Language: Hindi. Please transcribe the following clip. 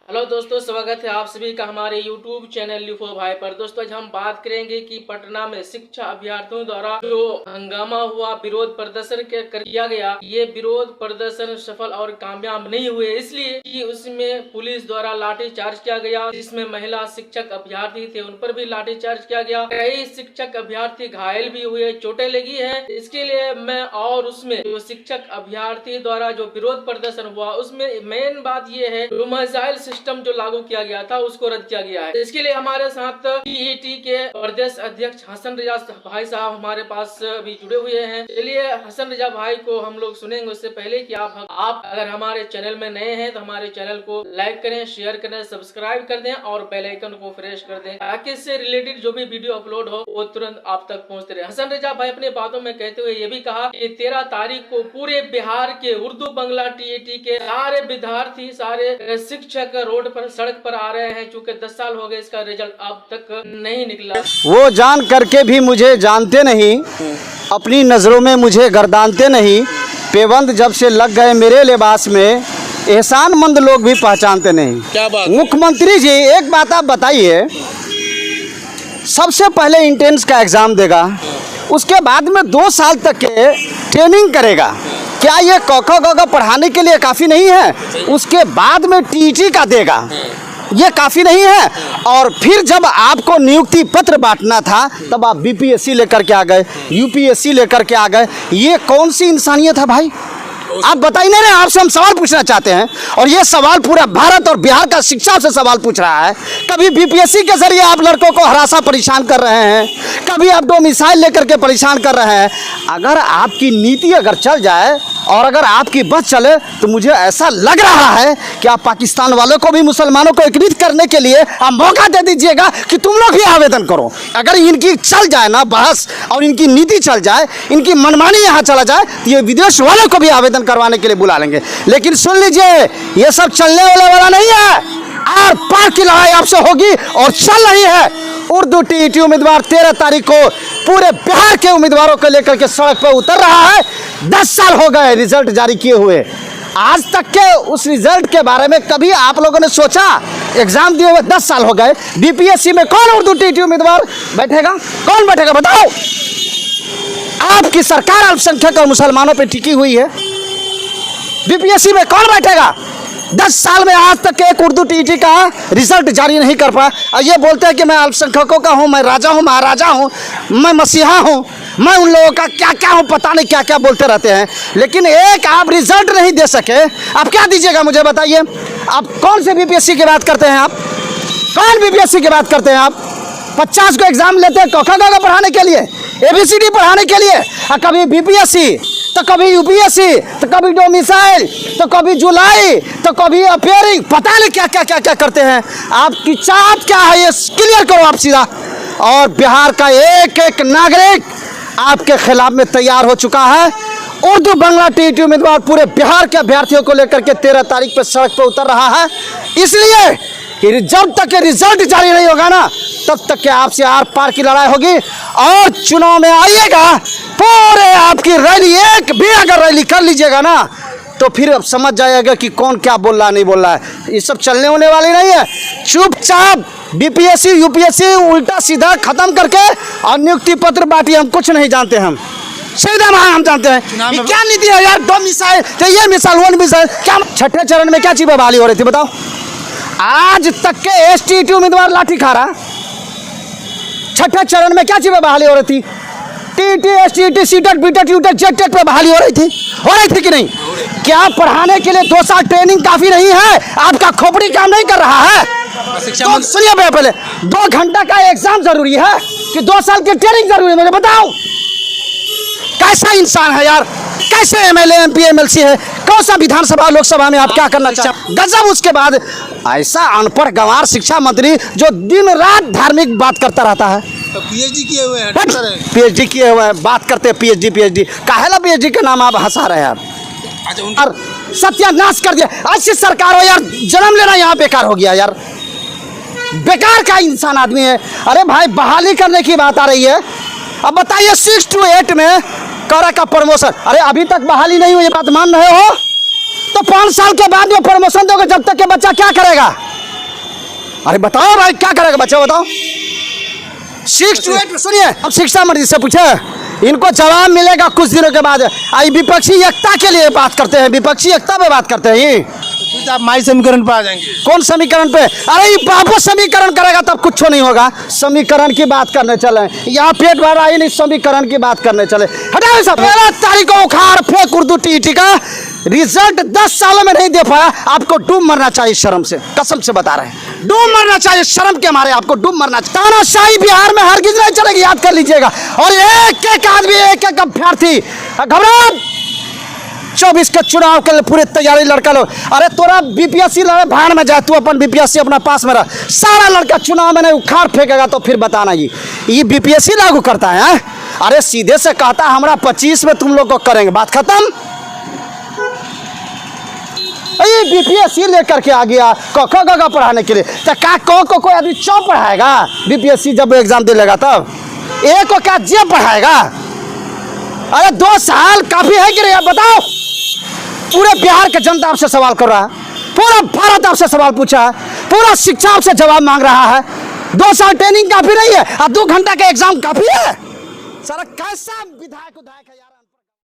हेलो दोस्तों, स्वागत है आप सभी का हमारे YouTube चैनल यूफो भाई पर। दोस्तों, आज हम बात करेंगे कि पटना में शिक्षा अभ्यर्थियों द्वारा जो हंगामा हुआ, विरोध प्रदर्शन किया गया, ये विरोध प्रदर्शन सफल और कामयाब नहीं हुए, इसलिए कि उसमें पुलिस द्वारा लाठीचार्ज किया गया। जिसमें महिला शिक्षक अभ्यर्थी थे उन पर भी लाठीचार्ज किया गया। कई शिक्षक अभ्यर्थी घायल भी हुए, चोटें लगी है। इसके लिए मैं और उसमें जो शिक्षक अभ्यर्थी द्वारा जो विरोध प्रदर्शन हुआ उसमें मेन बात ये है, जो मिसाइल सिस्टम जो लागू किया गया था उसको रद्द किया गया है। इसके लिए हमारे साथ टीईटी के प्रदेश अध्यक्ष हसन रजा भाई साहब हमारे पास भी जुड़े हुए हैं। चलिए हसन रजा भाई को हम लोग सुनेंगे। उससे पहले कि आप अगर हमारे चैनल में नए हैं तो हमारे चैनल को लाइक करें, शेयर करें, सब्सक्राइब कर दें और बेल आइकन को प्रेस कर दें ताकि इससे रिलेटेड जो भी वीडियो अपलोड हो वो तुरंत आप तक पहुँचते रहे। हसन रजा भाई अपने बातों में कहते हुए ये भी कहा कि 13 तारीख को पूरे बिहार के उर्दू बंगला टीईटी के सारे विद्यार्थी, सारे शिक्षक रोड पर, सड़क पर आ रहे हैं। चूंकि 10 साल हो गए, इसका रिजल्ट अब तक नहीं निकला। वो जान करके भी मुझे जानते नहीं, अपनी नज़रों में मुझे गर्दानते नहीं। पेबंद जब से लग गए मेरे लिबास में, एहसानमंद लोग भी पहचानते नहीं। क्या बात? मुख्यमंत्री जी, एक बात आप बताइए, सबसे पहले इंट्रेंस का एग्ज़ाम देगा, उसके बाद में 2 साल तक के ट्रेनिंग करेगा। क्या ये क ख पढ़ाने के लिए काफ़ी नहीं है? उसके बाद में टीईटी का देगा, ये काफ़ी नहीं है? और फिर जब आपको नियुक्ति पत्र बांटना था तब आप बीपीएससी लेकर के आ गए, यूपीएससी लेकर के आ गए। ये कौन सी इंसानियत है भाई? आप बताइए। नहीं, आपसे हम सवाल पूछना चाहते हैं और ये सवाल पूरा भारत और बिहार का शिक्षा से सवाल पूछ रहा है। कभी बीपीएससी के जरिए आप लड़कों को हरासा परेशान कर रहे हैं, कभी आप डोमिसाइल लेकर के परेशान कर रहे हैं। अगर आपकी नीति अगर चल जाए और अगर आपकी बस चले तो मुझे ऐसा लग रहा है कि आप पाकिस्तान वालों को भी, मुसलमानों को एकत्रित करने के लिए आप मौका दे दीजिएगा कि तुम लोग भी आवेदन करो। अगर इनकी चल जाए ना बहस और इनकी नीति चल जाए, इनकी मनमानी यहाँ चला जाए तो ये विदेश वालों को भी आवेदन करवाने के लिए बुला लेंगे। लेकिन सुन लीजिए, ये सब चलने वाला नहीं है। आर पार की लड़ाई आपसे होगी और चल रही है। उर्दू टीईटी उम्मीदवार 13 तारीख को पूरे बिहार के उम्मीदवारों को लेकर के सड़क पर उतर रहा है। 10 साल हो गए रिजल्ट जारी किए हुए, आज तक के उस रिजल्ट के बारे में कभी आप लोगों ने सोचा? एग्जाम दिए हुए 10 साल हो गए, बीपीएससी में कौन उर्दू टीईटी उम्मीदवार बैठेगा? कौन बैठेगा बताओ? आपकी सरकार अल्पसंख्यक और मुसलमानों पर टिकी हुई है, बीपीएससी में कौन बैठेगा? 10 साल में आज तक एक उर्दू टीईटी का रिजल्ट जारी नहीं कर पाया। और ये बोलते हैं कि मैं अल्पसंख्यकों का हूँ, मैं राजा हूँ, महाराजा हूँ, मैं मसीहा हूँ, मैं उन लोगों का क्या क्या हूँ, पता नहीं क्या क्या बोलते रहते हैं। लेकिन एक आप रिजल्ट नहीं दे सके। आप क्या दीजिएगा मुझे बताइए? आप कौन से बीपीएससी की बात करते हैं? आप कौन बीपीएससी की बात करते हैं? आप 50 को एग्जाम लेते हैं क ख पढ़ाने के लिए, ABCD पढ़ाने के लिए। और कभी बीपीएससी तो कभी यूपीएससी तो कभी डोमिसाइल तो कभी जुलाई तो कभी अपेयरिंग, पता नहीं क्या क्या क्या क्या करते हैं। आपकी चाहत क्या है ये क्लियर करो आप सीधा। और बिहार का एक एक नागरिक आपके खिलाफ में तैयार हो चुका है। उर्दू बंगला टीईटी उम्मीदवार पूरे बिहार के अभ्यर्थियों को लेकर के 13 तारीख पर सड़क पर उतर रहा है, इसलिए कि जब तक रिजल्ट जारी नहीं होगा ना तब तक के आपसे आर पार की लड़ाई होगी। और चुनाव में आइएगा, पूरे आपकी रैली, एक भी अगर रैली कर लीजिएगा ना तो फिर अब समझ जाएगा कि कौन क्या बोल रहा है, नहीं बोल रहा है। ये सब चलने होने वाली नहीं है। चुपचाप बीपीएससी यूपीएससी उल्टा सीधा खत्म करके और नियुक्ति पत्र बांटिए। हम कुछ नहीं जानते, हम सीधा हम जानते हैं कि क्या नीति है यार। 2 मिसाइल तो ये मिसाइल, 1 मिसाइल, क्या छठे चरण में क्या चीज़ बहाली हो रही थी बताओ? आज तक के एसटीईटी उम्मीदवार लाठी खा रहा। छठे चरण में क्या चीज़ बहाली हो रही थी? TET, STET, CTET, बीटेट, UTET, JTET पे बहाली हो रही थी कि नहीं? क्या पढ़ाने के लिए 2 साल ट्रेनिंग काफ़ी नहीं है? आपका खोपड़ी काम नहीं कर रहा है? तो सुनिए भैया, पहले 2 घंटा का एग्जाम जरूरी है कि 2 साल की ट्रेनिंग जरूरी है? मुझे बताओ, कैसा इंसान है यार? कैसे एमएलए एमपी एमएलसी है? कौन सा विधानसभा लोकसभा में आप क्या करना चाहते? गजब। उसके बाद ऐसा अनपढ़ गंवार शिक्षा मंत्री जो दिन रात धार्मिक बात करता रहता है। तो पीएचडी किए हुए हैं, पीएचडी किए हुए हैं, बात करते हैं पीएचडी। काहेला पीएचडी के नाम आप हंसा रहे हैं यार? और सत्यानाश कर दिया। ऐसी सरकार हो यार, जन्म लेना यहाँ बेकार हो गया यार। बेकार का इंसान आदमी है। अरे भाई, बहाली करने की बात आ रही है। अब बताइए 6 to 8 में करा का प्रमोशन, अरे अभी तक बहाली नहीं हुई, ये बात मान रहे हो? तो 5 साल के बाद में प्रमोशन दोगे, जब तक के बच्चा क्या करेगा? अरे बताओ भाई क्या करेगा बच्चा, बताओ। 6 to 8 सुनिए, अब शिक्षा मंत्री से पूछे, इनको जवाब मिलेगा कुछ दिनों के बाद। आई विपक्षी एकता के लिए बात करते हैं, विपक्षी एकता पे बात करते हैं ये। तो आप माई समीकरण पर आ जाएंगे। कौन समीकरण पे? अरे ये बाबू समीकरण करेगा तब कुछ नहीं होगा। समीकरण की बात करने चले, यहाँ पेट भर आई नहीं, समीकरण की बात करने चले। हटाओ सब। 13 तारीख को उखाड़ फेंक उर्दू टीटी का रिजल्ट 10 सालों में नहीं दे पाया, आपको डूब मरना चाहिए शर्म से, कसम से बता रहे हैं, डूब मरना चाहिए शर्म के मारे, आपको डूब मरना चाहिए। तानाशाही बिहार में हरगिज नहीं चलेगी, याद कर लीजिएगा। और एक एक आदमी, एक एक अभ्यर्थी घबरा 24 के चुनाव के लिए पूरी तैयारी लड़का लोग। अरे तोरा बीपीएससी लड़े भाड़ में जाए, तू अपन बीपीएससी अपना पास में रह, सारा लड़का चुनाव में नहीं उखाड़ फेंकेगा तो फिर बताना ये बीपीएससी लागू करता है। अरे सीधे से कहता हमारा 25 में तुम लोग को करेंगे, बात खत्म। ये बीपीएससी लेकर के आ गया क ख ग पढ़ाने के लिए, तो क्या को कोई आदमी चौ पढ़ाएगा? बीपीएससी जब एग्जाम दे लेगा तब एक को क्या जे पढ़ाएगा? अरे 2 साल काफी है कि नहीं, आप बताओ। पूरे बिहार के जनता आपसे सवाल कर रहा है, पूरा भारत आपसे सवाल पूछा है, पूरा शिक्षा आपसे जवाब मांग रहा है। 2 साल ट्रेनिंग काफी नहीं है और 2 घंटा का एग्जाम काफी है? सारा कैसा विधायक है यार।